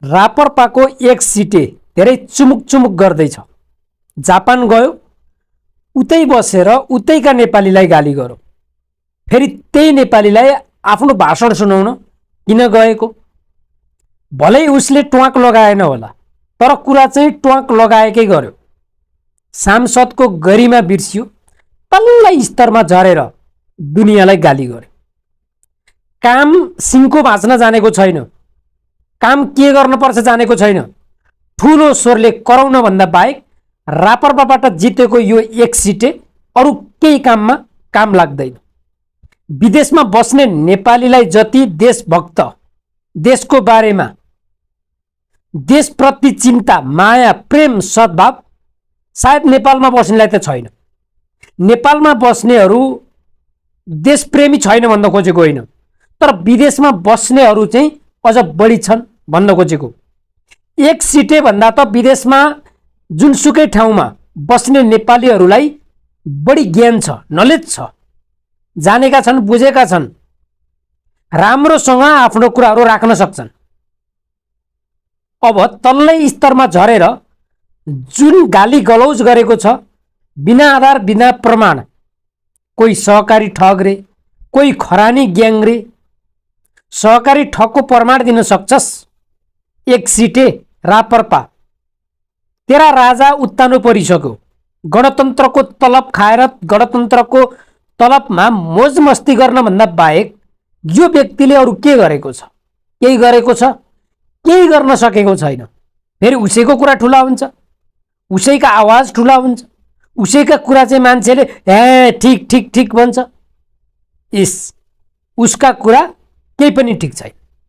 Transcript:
रापरपाको एक सिटे धेरै चुमुक चुमुक गर्दैछ। जापान गयो, उतै बसेर उतैका नेपालीलाई गाली गर्यो। फेरि त्यही नेपालीलाई आफ्नो भाषण सुनाउन किन गएको? भलै उसले ट्वाक लगाएन होला, तर कुरा चाहिँ ट्वाक लगाएकै गर्यो। सांसदको गरिमा बिर्सियो, तल्लै स्तरमा झरेर दुनियाँलाई गाली गर्यो। काम सिंहको भाँच्न जानेको छैन, काम के गर्नुपर्छ जानेको छैन। ठुलो स्वरले कराउन भन्दा बाहेक रापरपाबाट जितेको यो एक सिटे अरू केही काममा काम लाग्दैन। विदेशमा बस्ने नेपालीलाई जति देशभक्त, देशको बारेमा, देशप्रति चिन्ता, माया, प्रेम, सद्भाव सायद नेपालमा बस्नेलाई त छैन। नेपालमा बस्नेहरू देशप्रेमी छैन भन्न खोजेको होइन, तर विदेशमा बस्नेहरू चाहिँ अझ बढी छन् भन्न खोजेको। एक सिटे भन्दा त विदेशमा जुनसुकै ठाउँमा बस्ने नेपालीहरूलाई बढी ज्ञान छ, नलेज छ, जानेका छन्, बुझेका छन्, राम्रोसँग आफ्नो कुराहरू राख्न सक्छन्। अब तल्लै स्तरमा झरेर जुन गाली गलौज गरेको छ बिना आधार बिना प्रमाण, कोही सहकारी ठग रे, कोही खरानी ग्याङ रे, सहकारी ठगको प्रमाण दिन सक्छस्? एक सिटे रापरपा, तेरा राजा उत्तानो परिसक्यो। गणतन्त्रको तलब खाएर गणतन्त्रको तलबमा मोज मस्ती गर्न भन्दा बाहेक यो व्यक्तिले अरू के गरेको छ? केही गरेको छ? केही गर्न सकेको छैन। फेरि उसैको कुरा ठुला हुन्छ, उसैका आवाज ठुला हुन्छ, उसैका कुरा चाहिँ मान्छेले हे ठिक ठिक ठिक भन्छ। उसका कुरा केही पनि ठिक छैन।